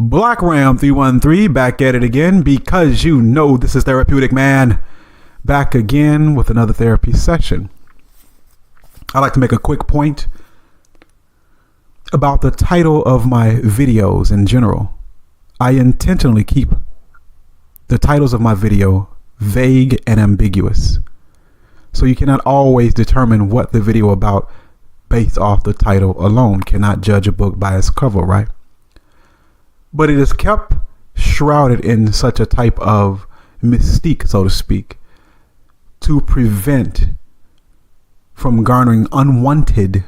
Black Ram 313 back at it again, because you know this is Therapeutic Man, back again with another therapy session. I'd like to make a quick point about the title of my videos in general. I intentionally keep the titles of my video vague and ambiguous, so you cannot always determine what the video about based off the title alone. Cannot judge a book by its cover, right? But it is kept shrouded in such a type of mystique, so to speak, to prevent from garnering unwanted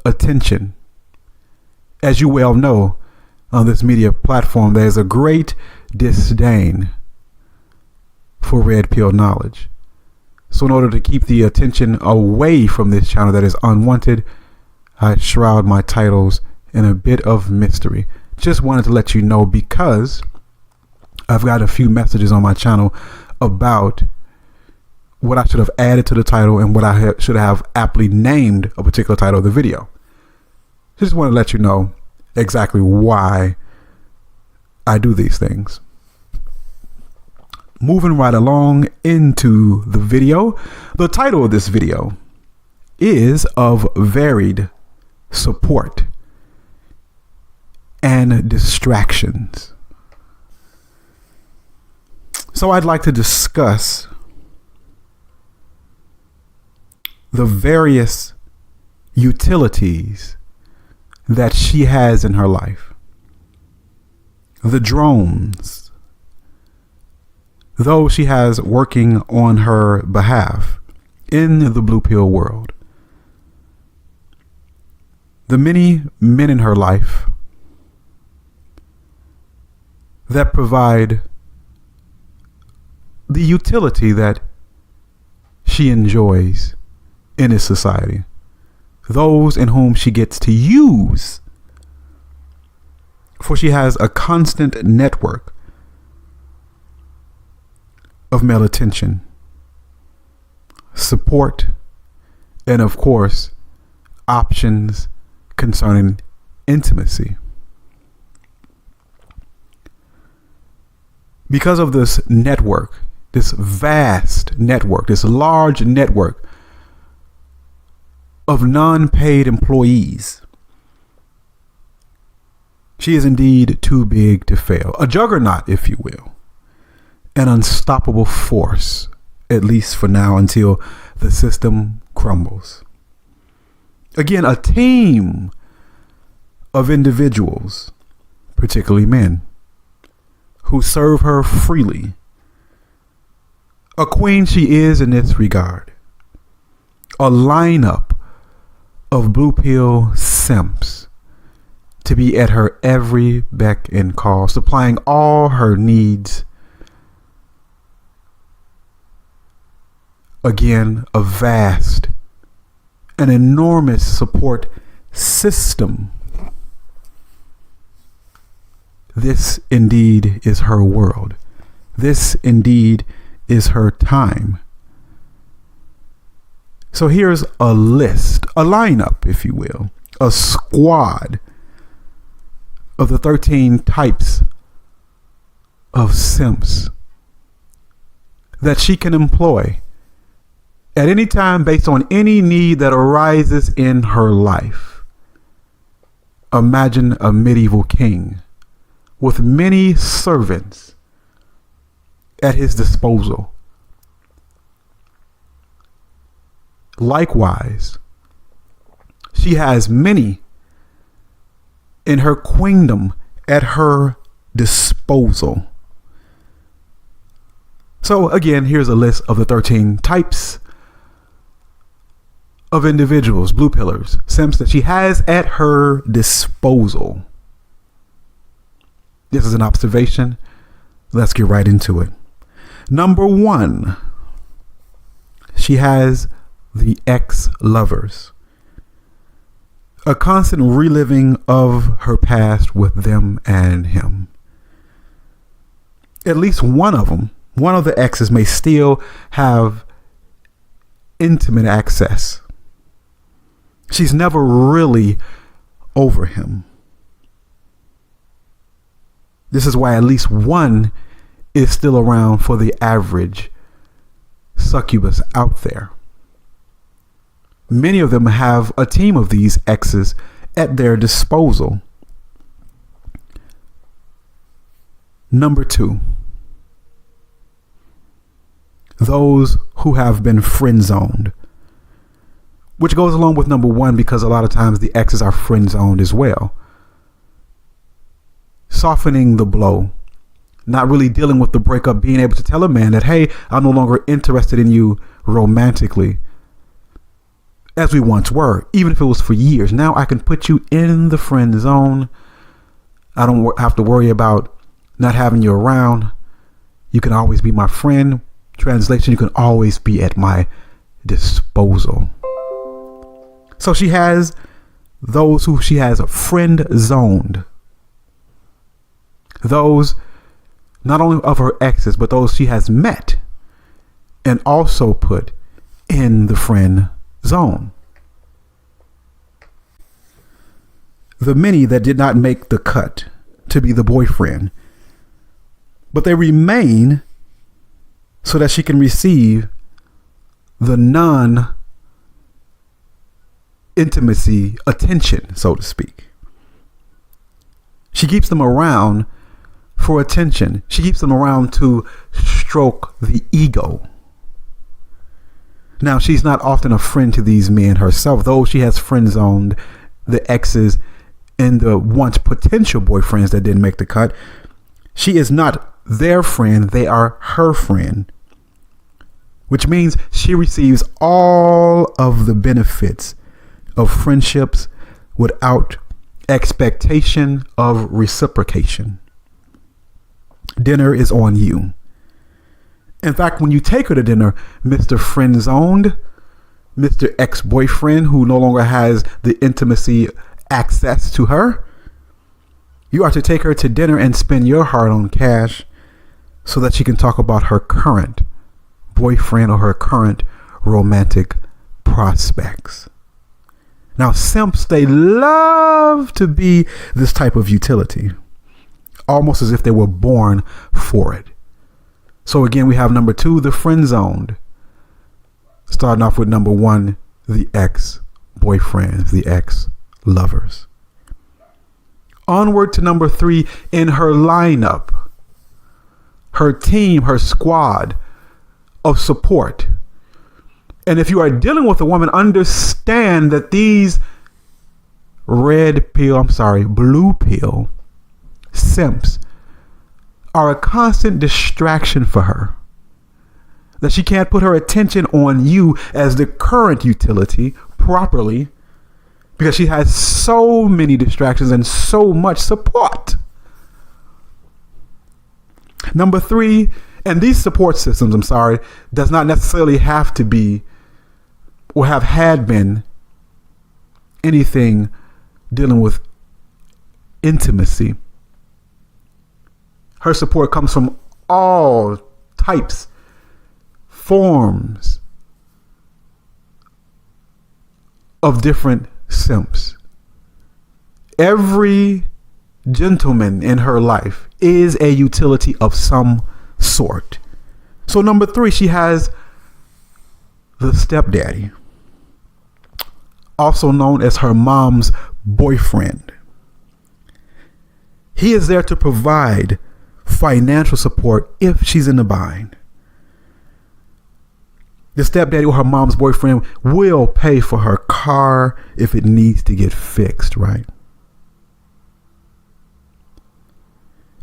attention. As you well know, on this media platform, there's a great disdain for red pill knowledge. So in order to keep the attention away from this channel that is unwanted, I shroud my titles in a bit of mystery. Just wanted to let you know, because I've got a few messages on my channel about what I should have added to the title and what I should have aptly named a particular title of the video. Just want to let you know exactly why I do these things. Moving right along into the video. The title of this video is Of Varied Support and Distractions. So I'd like to discuss the various utilities that she has in her life. The drones, those she has working on her behalf in the blue pill world. The many men in her life that provide the utility that she enjoys in this society. Those in whom she gets to use, for she has a constant network of male attention, support, and of course, options concerning intimacy. Because of this network, this vast network, this large network of non-paid employees, she is indeed too big to fail. A juggernaut, if you will. An unstoppable force, at least for now, until the system crumbles. Again, a team of individuals, particularly men, who serve her freely. A queen she is in this regard. A lineup of blue pill simps to be at her every beck and call, supplying all her needs. Again, a vast, an enormous support system. This indeed is her world. This indeed is her time. So here's a list, a lineup, if you will, a squad of the 13 types of simps that she can employ at any time based on any need that arises in her life. Imagine a medieval king with many servants at his disposal. Likewise, she has many in her queendom at her disposal. So again, here's a list of the 13 types of individuals, blue pillars, simps that she has at her disposal. This is an observation. Let's get right into it. Number 1, she has the ex-lovers. A constant reliving of her past with them and him. At least one of them, one of the exes, may still have intimate access. She's never really over him. This is why at least one is still around for the average succubus out there. Many of them have a team of these exes at their disposal. Number 2, those who have been friend zoned, which goes along with number 1 because a lot of times the exes are friend zoned as well. Softening the blow, not really dealing with the breakup, being able to tell a man that, hey, I'm no longer interested in you romantically as we once were, even if it was for years. Now I can put you in the friend zone. I don't have to worry about not having you around. You can always be my friend. Translation, you can always be at my disposal. So she has those who she has friend zoned. Those not only of her exes, but those she has met and also put in the friend zone. The many that did not make the cut to be the boyfriend, but they remain so that she can receive the non-intimacy attention, so to speak. She keeps them around for attention. She keeps them around to stroke the ego. Now, she's not often a friend to these men herself, though she has friend zoned the exes and the once potential boyfriends that didn't make the cut. She is not their friend, they are her friend, which means she receives all of the benefits of friendships without expectation of reciprocation. Dinner is on you. In fact, when you take her to dinner, Mr. Friend Zoned, Mr. Ex-boyfriend who no longer has the intimacy access to her, you are to take her to dinner and spend your hard-earned cash so that she can talk about her current boyfriend or her current romantic prospects. Now, simps, they love to be this type of utility, almost as if they were born for it. So again, we have number 2, the friend zoned. Starting off with number 1, the ex-boyfriends, the ex-lovers. Onward to number 3 in her lineup, her team, her squad of support. And if you are dealing with a woman, understand that these blue pill simps are a constant distraction for her. That she can't put her attention on you as the current utility properly because she has so many distractions and so much support. Number 3, and these support systems, does not necessarily have to be or have had been anything dealing with intimacy. Her support comes from all types, forms of different simps. Every gentleman in her life is a utility of some sort. So number 3, she has the stepdaddy, also known as her mom's boyfriend. He is there to provide financial support if she's in a bind. The stepdaddy or her mom's boyfriend will pay for her car if it needs to get fixed, right?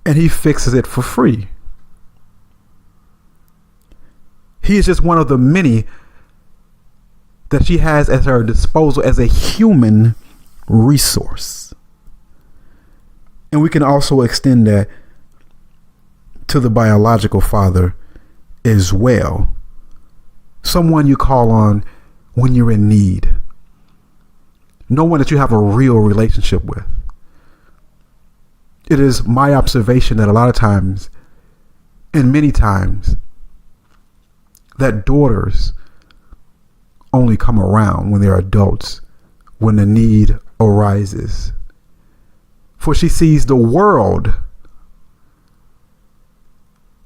And he fixes it for free. He is just one of the many that she has at her disposal as a human resource. And we can also extend that to the biological father as well. Someone you call on when you're in need. No one that you have a real relationship with. It is my observation that a lot of times, and many times, that daughters only come around when they're adults, when the need arises. For she sees the world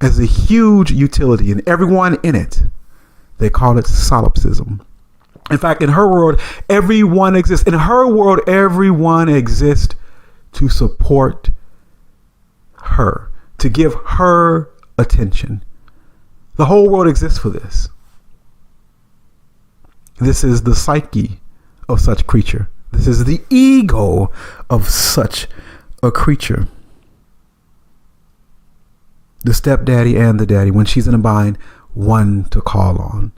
as a huge utility, and everyone in it, they call it solipsism. In fact, in her world, everyone exists. In her world, everyone exists to support her, to give her attention. The whole world exists for this. This is the psyche of such creature. This is the ego of such a creature. The stepdaddy and the daddy, when she's in a bind, one to call on.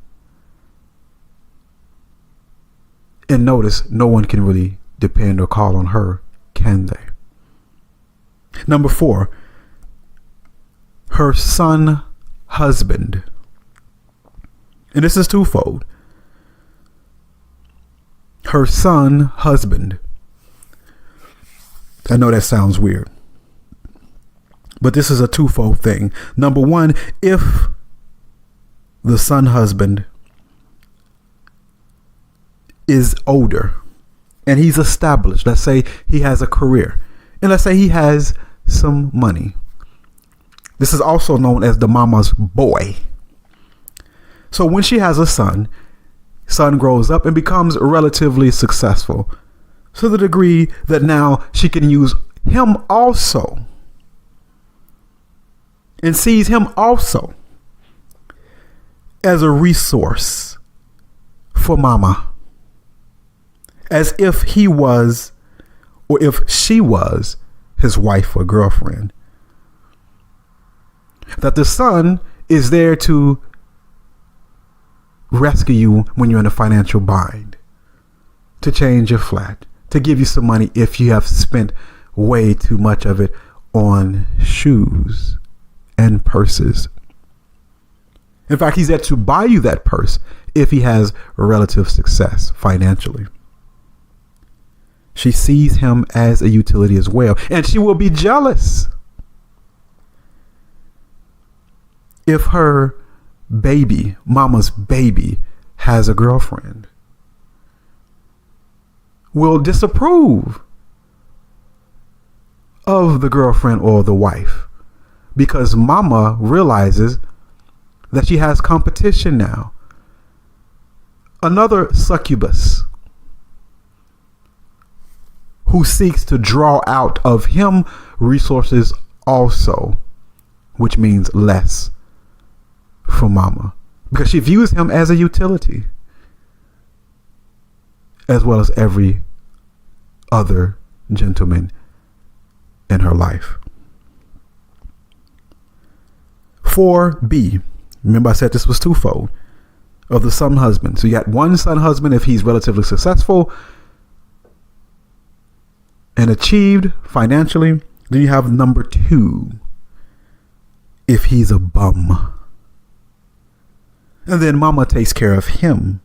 And notice, no one can really depend or call on her, can they? Number 4, her son husband. And this is twofold. Her son husband. I know that sounds weird, but this is a twofold thing. Number 1, if the son husband is older and he's established, let's say he has a career, and let's say he has some money. This is also known as the mama's boy. So when she has a son grows up and becomes relatively successful to the degree that now she can use him also and sees him also as a resource for mama, as if he was, or if she was, his wife or girlfriend. That the son is there to rescue you when you're in a financial bind, to change your flat, to give you some money if you have spent way too much of it on shoes and purses. In fact, he's there to buy you that purse if he has relative success financially. She sees him as a utility as well, and she will be jealous if her baby, mama's baby, has a girlfriend. Will disapprove of the girlfriend or the wife because mama realizes that she has competition now. Another succubus who seeks to draw out of him resources also, which means less for mama, because she views him as a utility, as well as every other gentleman in her life. 4B, remember I said this was twofold, of the son husband. So you got one son husband if he's relatively successful and achieved financially. Then you have number 2 if he's a bum. And then mama takes care of him.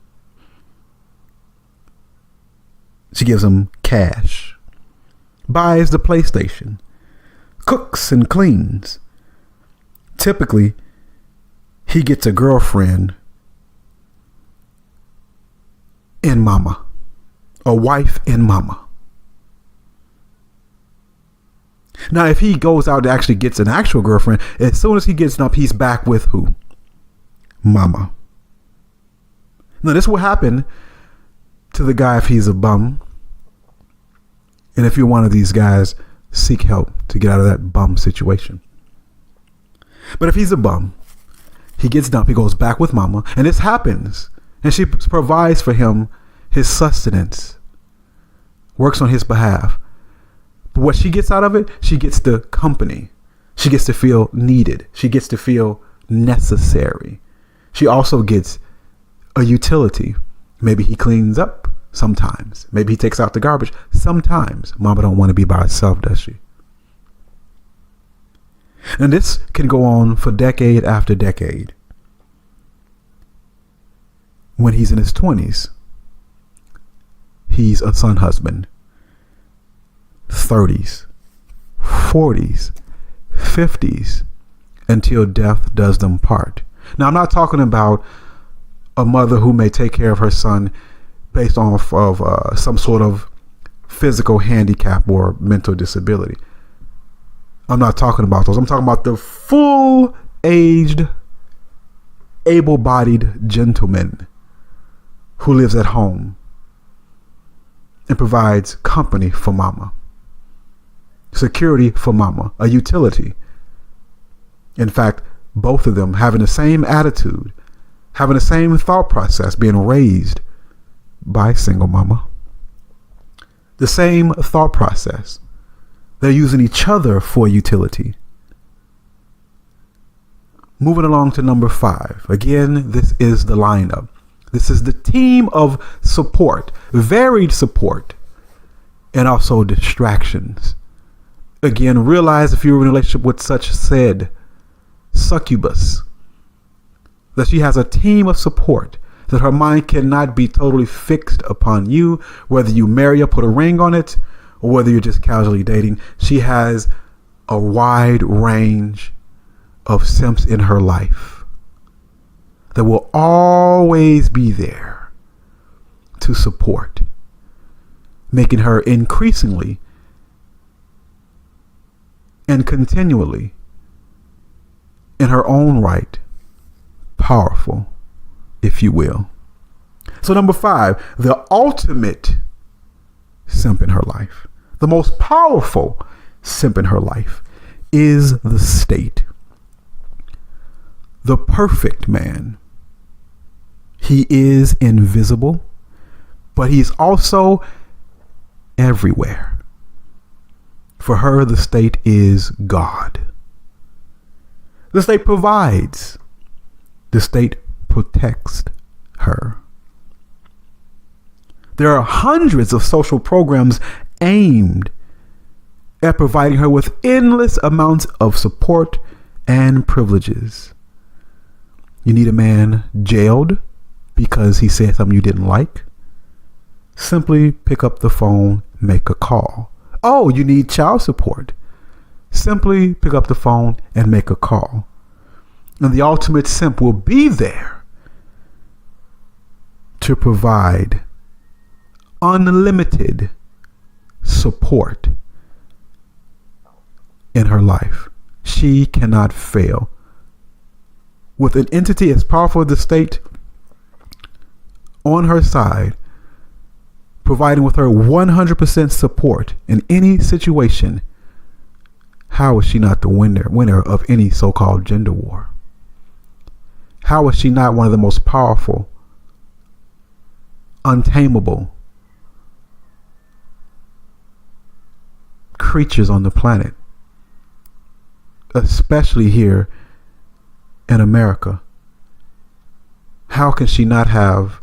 She gives him cash, buys the PlayStation, cooks and cleans. Typically, he gets a girlfriend in mama, a wife in mama. Now, if he goes out and actually gets an actual girlfriend, as soon as he gets up, he's back with who? Mama. Now, this will happen to the guy if he's a bum. And if you're one of these guys, seek help to get out of that bum situation. But if he's a bum, he gets dumped, he goes back with mama, and this happens. And she provides for him his sustenance, works on his behalf. But what she gets out of it, she gets the company. She gets to feel needed. She gets to feel necessary. She also gets a utility. Maybe he cleans up sometimes. Maybe he takes out the garbage sometimes. Mama don't want to be by herself, does she? And this can go on for decade after decade. When he's in his 20s, he's a son husband. 30s, 40s, 50s, until death does them part. Now, I'm not talking about a mother who may take care of her son based off of some sort of physical handicap or mental disability. I'm not talking about those. I'm talking about the full aged, able-bodied gentleman who lives at home and provides company for mama, security for mama, a utility. In fact, both of them having the same attitude, having the same thought process, being raised by single mama. The same thought process. They're using each other for utility. Moving along to number 5. Again, this is the lineup. This is the team of support, varied support, and also distractions. Again, realize if you're in a relationship with such said succubus, that she has a team of support, that her mind cannot be totally fixed upon you, whether you marry or put a ring on it, or whether you're just casually dating. She has a wide range of simps in her life that will always be there to support, making her increasingly and continually, in her own right, powerful, if you will. So number 5, the ultimate simp in her life, the most powerful simp in her life, is the state. The perfect man. He is invisible, but he's also everywhere. For her, the state is God. The state provides. The state protects her. There are hundreds of social programs aimed at providing her with endless amounts of support and privileges. You need a man jailed because he said something you didn't like? Simply pick up the phone, make a call. Oh, you need child support? Simply pick up the phone and make a call. And the ultimate simp will be there to provide unlimited support in her life. She cannot fail. With an entity as powerful as the state on her side, providing with her 100% support in any situation, how is she not the winner of any so-called gender war? How is she not one of the most powerful, untamable creatures on the planet, especially here in America? How can she not have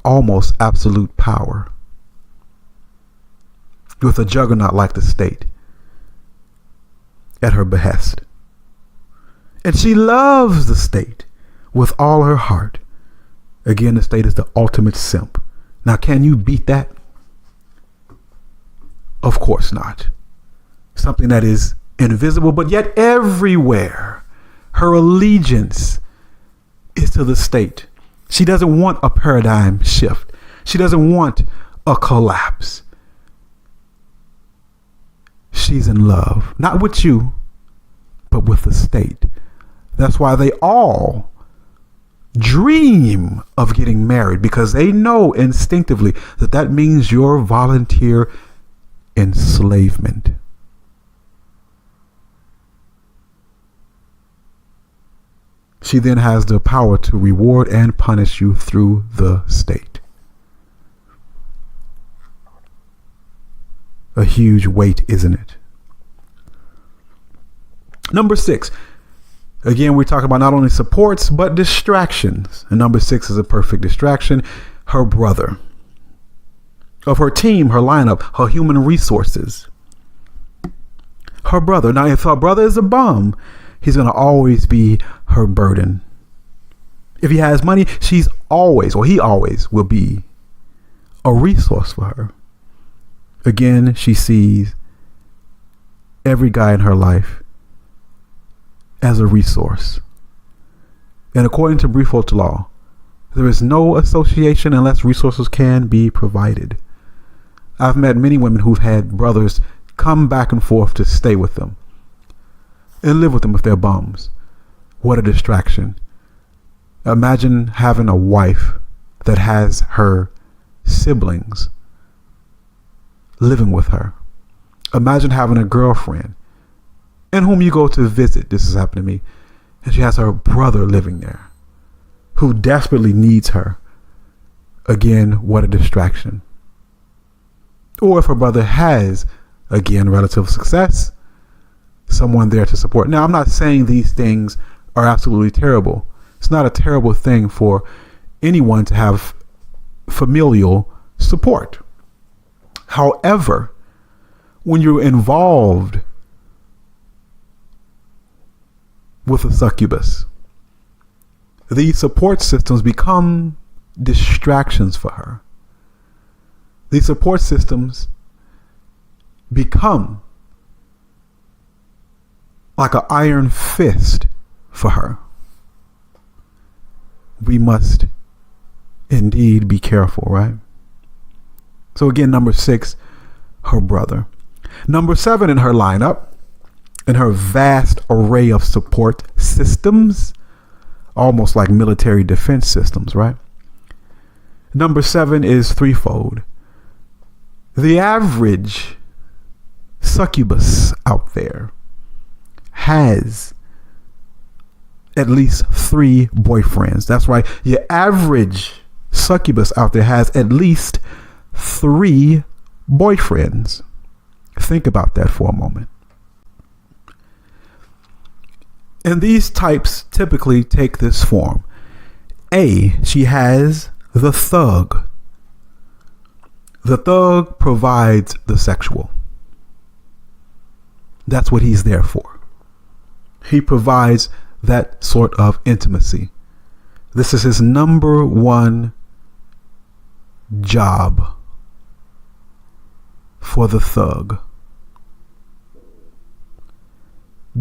almost absolute power with a juggernaut like the state at her behest? And she loves the state with all her heart. Again, the state is the ultimate simp. Now, can you beat that? Of course not. Something that is invisible, but yet everywhere. Her allegiance is to the state. She doesn't want a paradigm shift. She doesn't want a collapse. She's in love, not with you, but with the state. That's why they all dream of getting married, because they know instinctively that that means your volunteer enslavement. She then has the power to reward and punish you through the state. A huge weight, isn't it? Number 6. Again, we're talking about not only supports, but distractions. And number 6 is a perfect distraction. Her brother. Of her team, her lineup, her human resources. Her brother. Now, if her brother is a bum, he's going to always be her burden. If he has money, he always will be a resource for her. Again, she sees every guy in her life as a resource. And according to REUPLOAD law, there is no association unless resources can be provided. I've met many women who've had brothers come back and forth to stay with them. and live with them if they're bums. What a distraction. Imagine having a wife that has her siblings living with her. Imagine having a girlfriend in whom you go to visit. This has happened to me. And she has her brother living there who desperately needs her. Again, what a distraction. Or if her brother has, again, relative success, someone there to support. Now, I'm not saying these things are absolutely terrible. It's not a terrible thing for anyone to have familial support. However, when you're involved with a succubus, these support systems become distractions for her. These support systems become like an iron fist for her. We must indeed be careful, right? So again, number 6, her brother. Number 7 in her lineup, in her vast array of support systems, almost like military defense systems, right? Number 7 is threefold. The average succubus out there has at least 3 boyfriends. That's right. Your average succubus out there has at least 3 boyfriends. Think about that for a moment. And these types typically take this form. A, she has the thug. The thug provides the sexual. That's what he's there for. He provides that sort of intimacy. This is his number one job for the thug.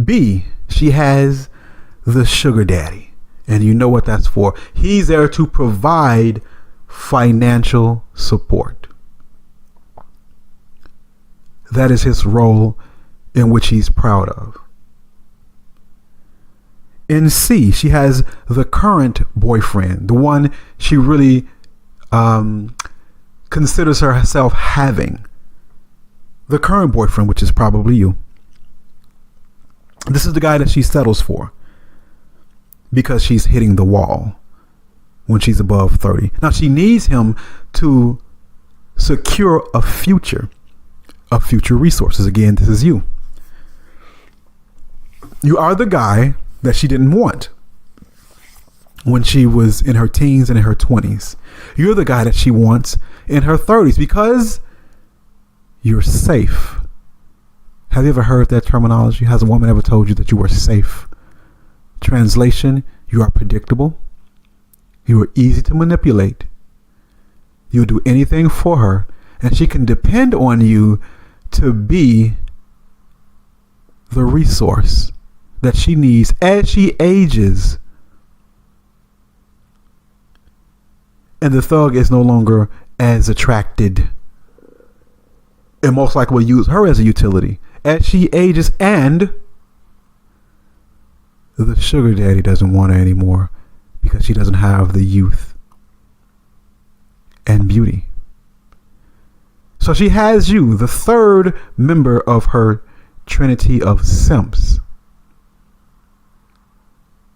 B, she has the sugar daddy. And you know what that's for. He's there to provide financial support. That is his role in which he's proud of. In C, she has the current boyfriend, the one she really considers herself having. The current boyfriend, which is probably you. This is the guy that she settles for because she's hitting the wall when she's above 30. Now, she needs him to secure a future resources. Again, this is you. You are the guy that she didn't want when she was in her teens and in her 20s. You're the guy that she wants in her 30s because you're safe. Have you ever heard that terminology? Has a woman ever told you that you were safe? Translation, you are predictable. You are easy to manipulate. You'll do anything for her, and she can depend on you to be the resource that she needs as she ages. And the thug is no longer as attracted, and most likely will use her as a utility as she ages, and the sugar daddy doesn't want her anymore because she doesn't have the youth and beauty. So she has you, the third member of her trinity of simps,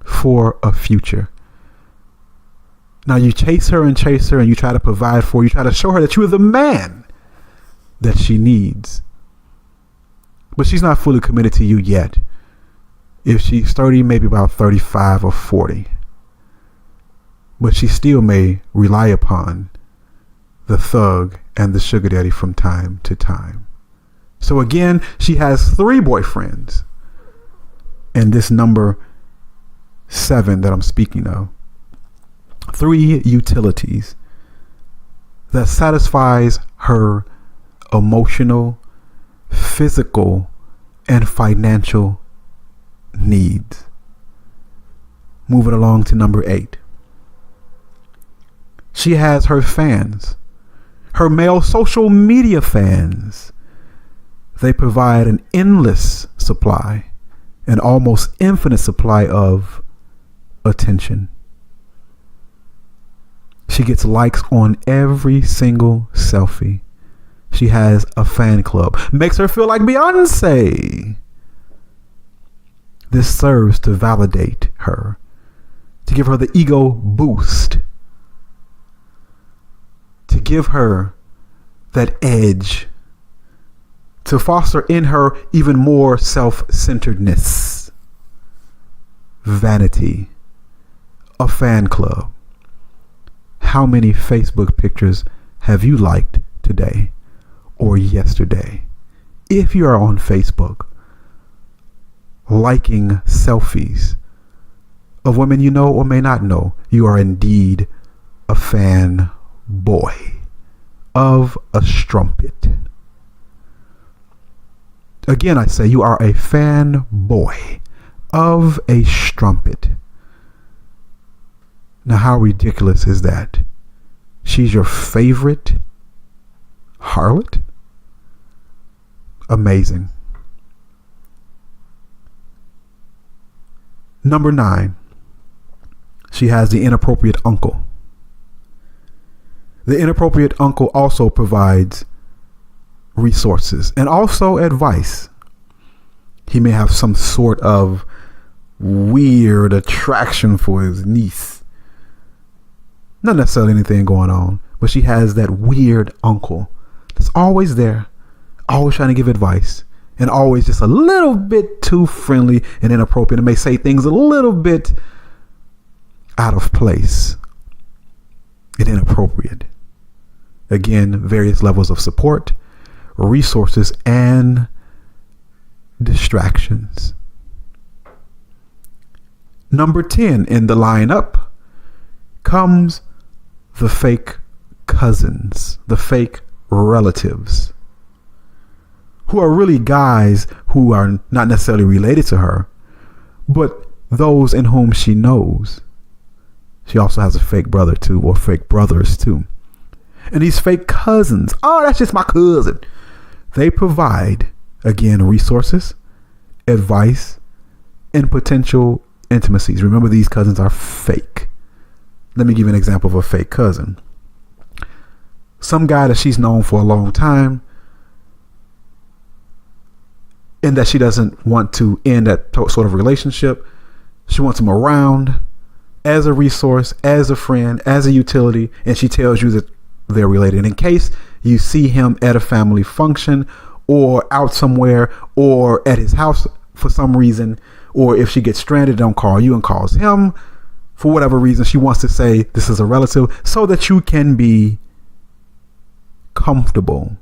for a future. Now you chase her and you try to provide for her. You try to show her that you are the man that she needs. But she's not fully committed to you yet. If she's 30, maybe about 35 or 40. But she still may rely upon the thug and the sugar daddy from time to time. So again, she has 3 boyfriends. And this number 7 that I'm speaking of. 3 utilities that satisfies her emotional, physical, and financial needs. Moving along to number 8. She has her fans, her male social media fans. They provide an endless supply an almost infinite supply of attention. She gets likes on every single selfie. She has a fan club. Makes her feel like Beyonce. This serves to validate her, to give her the ego boost, to give her that edge, to foster in her even more self-centeredness, vanity, a fan club. How many Facebook pictures have you liked today or yesterday? If you are on Facebook, liking selfies of women you know or may not know, you are indeed a fan boy of a strumpet. Again, I say you are a fan boy of a strumpet. Now, how ridiculous is that? She's your favorite harlot? Amazing. Number 9, she has the inappropriate uncle. The inappropriate uncle also provides resources and also advice. He may have some sort of weird attraction for his niece. Not necessarily anything going on, but she has that weird uncle that's always there, always trying to give advice, and always just a little bit too friendly and inappropriate, and may say things a little bit out of place and inappropriate. Again, various levels of support, resources, and distractions. Number 10 in the lineup comes the fake cousins, the fake relatives, who are really guys who are not necessarily related to her, but those in whom she knows. She also has a fake brother too, or fake brothers too. And these fake cousins, oh, that's just my cousin. They provide, again, resources, advice, and potential intimacies. Remember, these cousins are fake. Let me give you an example of a fake cousin. Some guy that she's known for a long time, and that she doesn't want to end that sort of relationship. She wants him around as a resource, as a friend, as a utility, and she tells you that they're related. In case you see him at a family function or out somewhere or at his house for some reason, or if she gets stranded, don't call you and calls him for whatever reason, she wants to say this is a relative so that you can be comfortable,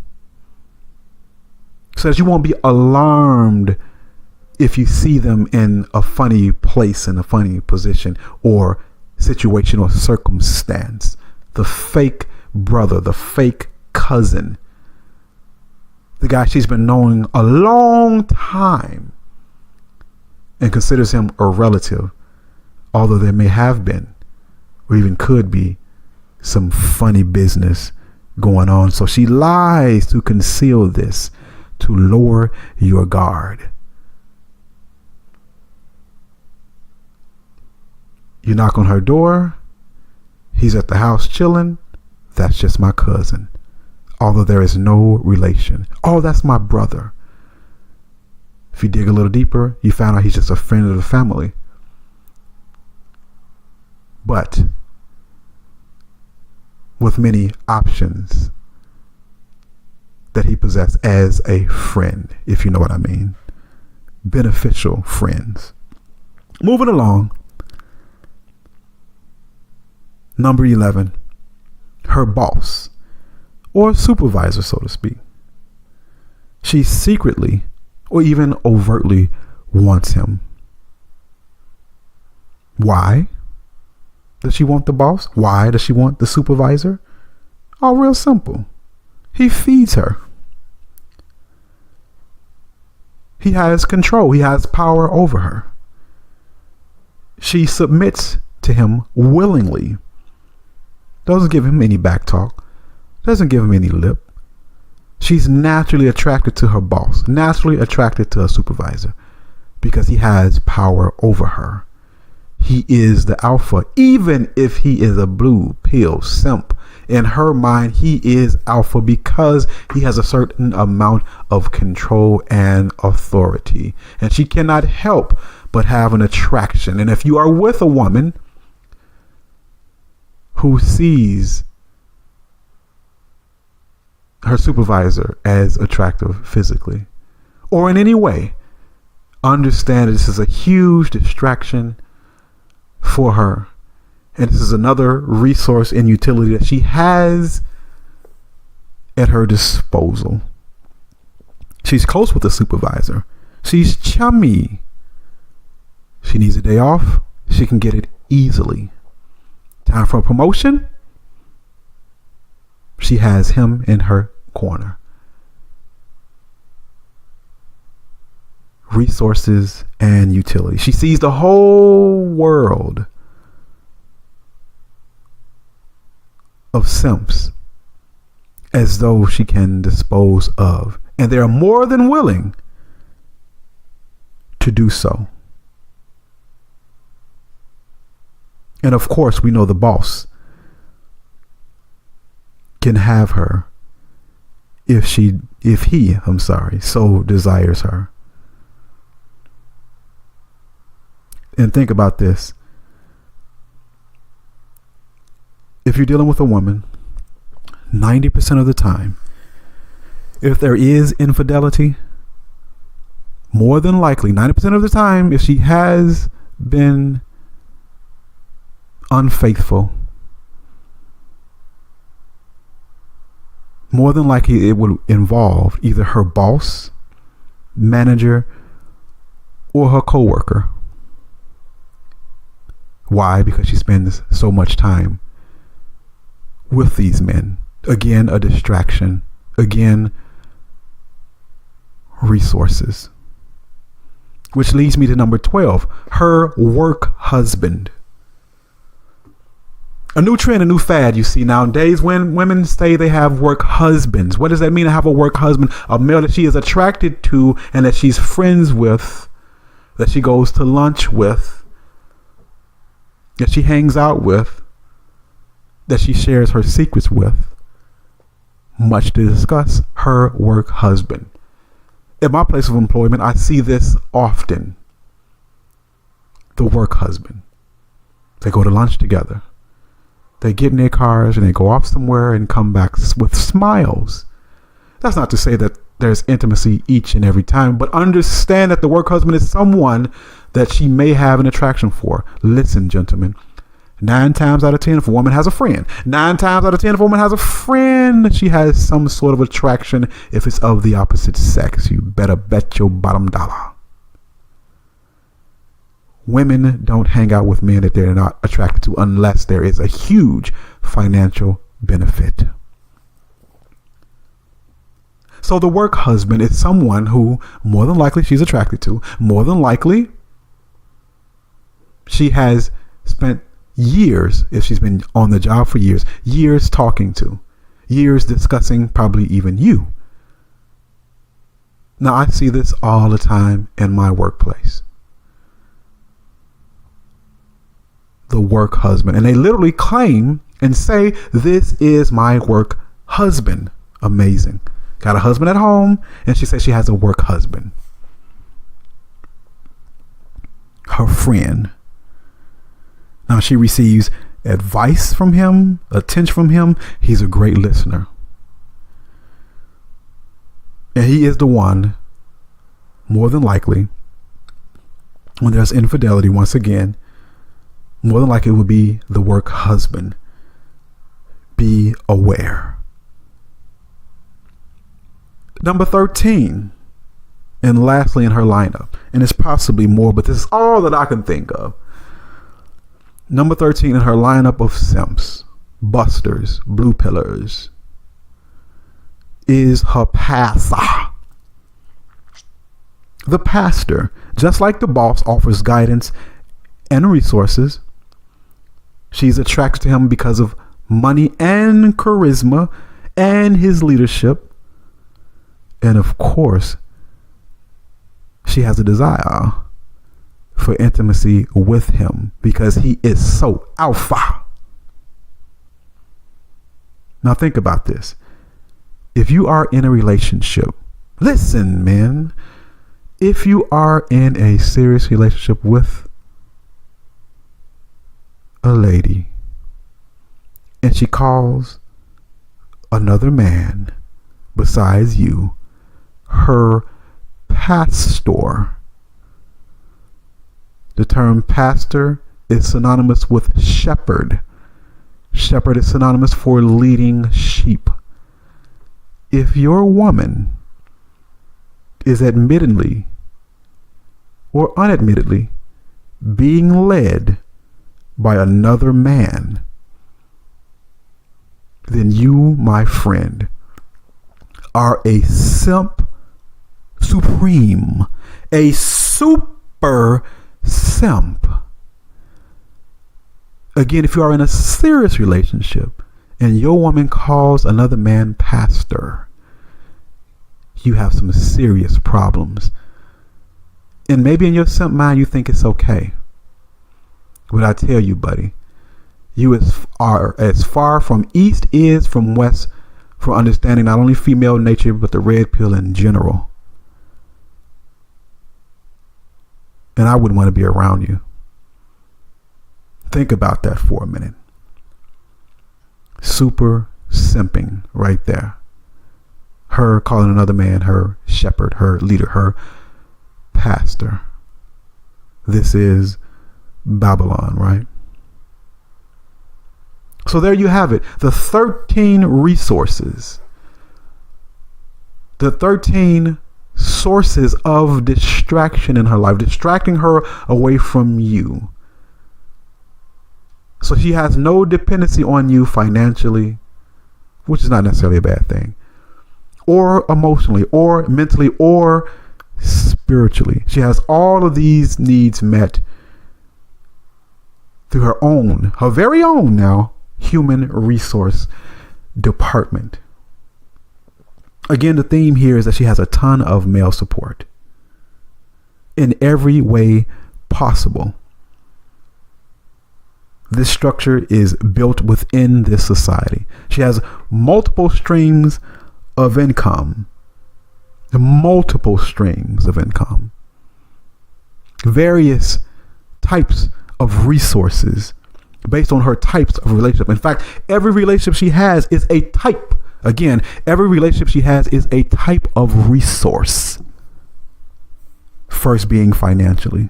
so that you won't be alarmed if you see them in a funny place, in a funny position or situation or circumstance. The fake brother, the fake cousin, the guy she's been knowing a long time and considers him a relative, although there may have been or even could be some funny business going on. So she lies to conceal this, to lower your guard. You knock on her door, he's at the house chilling. That's just my cousin, although there is no relation. Oh, that's my brother. If you dig a little deeper, you found out he's just a friend of the family. But with many options that he possessed as a friend, if you know what I mean. Beneficial friends. Moving along. Number 11, her boss or supervisor, so to speak. She secretly or even overtly wants him. Why does she want the boss? Why does she want the supervisor? Oh, real simple. He feeds her. He has control. He has power over her. She submits to him willingly. Doesn't give him any back talk. Doesn't give him any lip. She's naturally attracted to her boss. Naturally attracted to her supervisor. because he has power over her. He is the alpha, even if he is a blue pill simp. In her mind, he is alpha because he has a certain amount of control and authority. And she cannot help but have an attraction. And if you are with a woman who sees her supervisor as attractive physically or in any way, understand that this is a huge distraction for her. And this is another resource and utility that she has at her disposal. She's close with the supervisor. She's chummy. She needs a day off. She can get it easily. Time for a promotion. She has him in her corner. Resources and utility. She sees the whole world of simps as though she can dispose of, and they are more than willing to do so. And of course, we know the boss can have her if he so desires her. And think about this. If you're dealing with a woman, 90% of the time, if there is infidelity, more than likely, 90% of the time, if she has been unfaithful, more than likely it would involve either her boss, manager, or her coworker. Why? Because she spends so much time with these men. Again, a distraction. Again, resources. Which leads me to number 12, her work husband. A new trend, a new fad you see nowadays when women say they have work husbands. What does that mean to have a work husband? A male that she is attracted to and that she's friends with, that she goes to lunch with, that she hangs out with, that she shares her secrets with. Much to discuss, her work husband. At my place of employment, I see this often. The work husband. They go to lunch together. They get in their cars and they go off somewhere and come back with smiles. That's not to say that there's intimacy each and every time, but understand that the work husband is someone that she may have an attraction for. Listen, gentlemen, 9 times out of 10, if a woman has a friend, 9 times out of 10, if a woman has a friend, she has some sort of attraction if it's of the opposite sex. You better bet your bottom dollar. Women don't hang out with men that they're not attracted to unless there is a huge financial benefit. So the work husband is someone who more than likely she's attracted to. More than likely she has spent years, if she's been on the job for years, years talking to, years discussing, probably even you. Now, I see this all the time in my workplace. The work husband. And they literally claim and say, this is my work husband. Amazing. Got a husband at home, and she says she has a work husband. Her friend. Now she receives advice from him, attention from him. He's a great listener. And he is the one, more than likely, when there's infidelity, once again, more than likely it would be the work husband. Be aware. Number 13, and lastly in her lineup, and it's possibly more, but this is all that I can think of. Number 13 in her lineup of simps, busters, blue pillars, is her pastor. The pastor, just like the boss, offers guidance and resources. She's attracted to him because of money and charisma and his leadership. And of course, she has a desire for intimacy with him because he is so alpha. Now think about this. If you are in a relationship, listen, men, if you are in a serious relationship with a lady and she calls another man besides you her pastor, the term pastor is synonymous with shepherd. Shepherd is synonymous for leading sheep. If your woman is admittedly or unadmittedly being led by another man, then you, my friend, are a simp supreme, a super simp. Again, if you are in a serious relationship and your woman calls another man pastor, you have some serious problems. And maybe in your simp mind you think it's okay. But I tell you, buddy, you are as far from east is from west for understanding not only female nature but the red pill in general. And I wouldn't want to be around you. Think about that for a minute. Super simping right there. Her calling another man her shepherd, her leader, her pastor. This is Babylon, right? So there you have it. The 13 resources. The 13 sources of distraction in her life, distracting her away from you. So she has no dependency on you financially, which is not necessarily a bad thing, or emotionally, or mentally, or spiritually. She has all of these needs met through her very own now, human resource department. Again, the theme here is that she has a ton of male support in every way possible. This structure is built within this society. She has multiple streams of income. Multiple streams of income. Various types of resources based on her types of relationship. In fact, every relationship she has is a type. Again, every relationship she has is a type of resource. First being financially.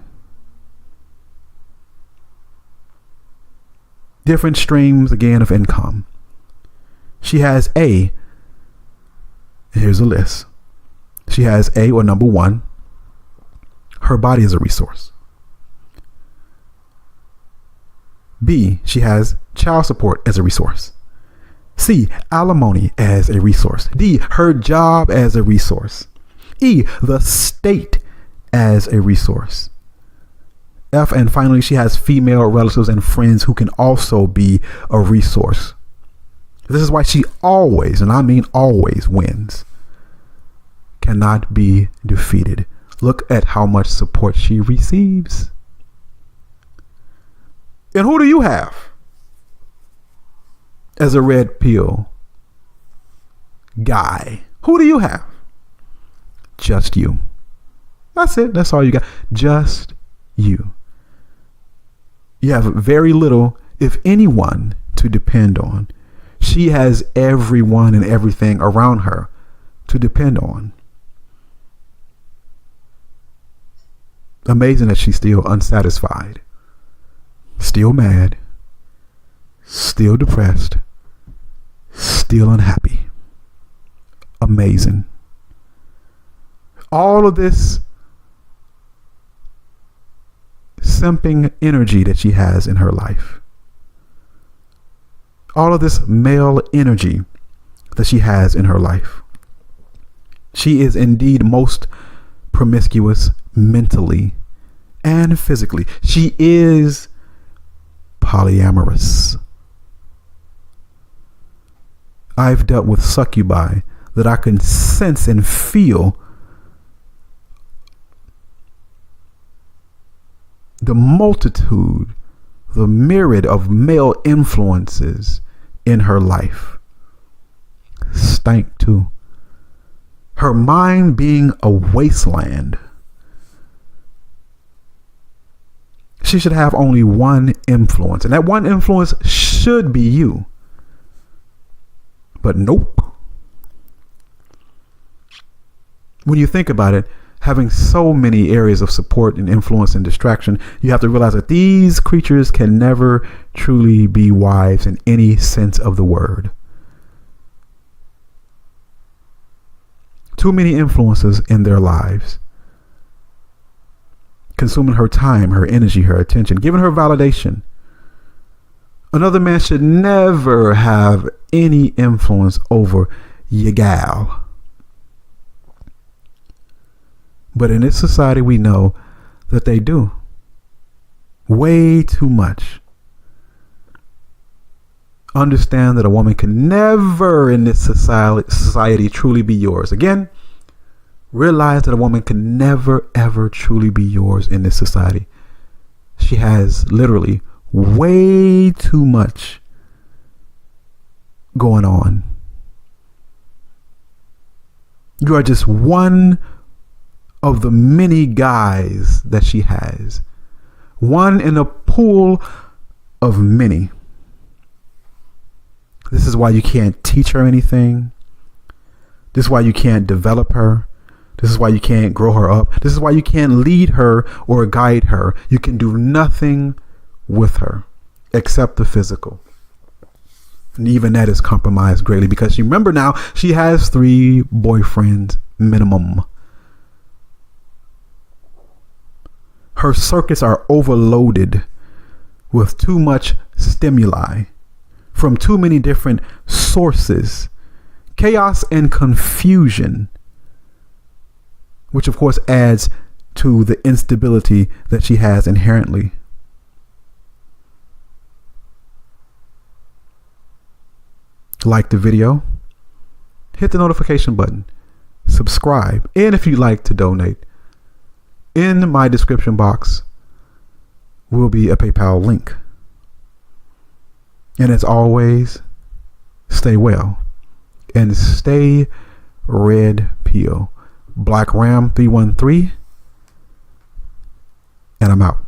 Different streams, again, of income. She has and here's a list. She has or number one, her body is a resource. B, she has child support as a resource. C, alimony as a resource. D, her job as a resource. E, the state as a resource. F, and finally, she has female relatives and friends who can also be a resource. This is why she always, and I mean always, wins. Cannot be defeated. Look at how much support she receives. And who do you have as a red pill guy? Who do you have? Just you. That's it. That's all you got. Just you. You have very little, if anyone, to depend on. She has everyone and everything around her to depend on. Amazing that she's still unsatisfied, still mad, still depressed, still unhappy. Amazing. All of this simping energy that she has in her life. All of this male energy that she has in her life. She is indeed most promiscuous mentally and physically. She is polyamorous. I've dealt with succubi that I can sense and feel the multitude, the myriad of male influences in her life stank too. Her mind being a wasteland. She should have only one influence, and that one influence should be you. But nope. When you think about it, having so many areas of support and influence and distraction, you have to realize that these creatures can never truly be wives in any sense of the word. Too many influences in their lives, consuming her time, her energy, her attention, giving her validation. Another man should never have any influence over your gal. But in this society, we know that they do. Way too much. Understand that a woman can never in this society truly be yours. Again, realize that a woman can never ever truly be yours in this society. She has literally way too much going on. You are just one of the many guys that she has. One in a pool of many. This is why you can't teach her anything. This is why you can't develop her. This is why you can't grow her up. This is why you can't lead her or guide her. You can do nothing with her except the physical. And even that is compromised greatly because you remember now she has 3 boyfriends minimum. Her circuits are overloaded with too much stimuli from too many different sources. Chaos and confusion, which of course adds to the instability that she has inherently. Like the video, hit the notification button, subscribe, and if you'd like to donate, in my description box will be a PayPal link. And as always, stay well and stay red pill. Black Ram 313, and I'm out.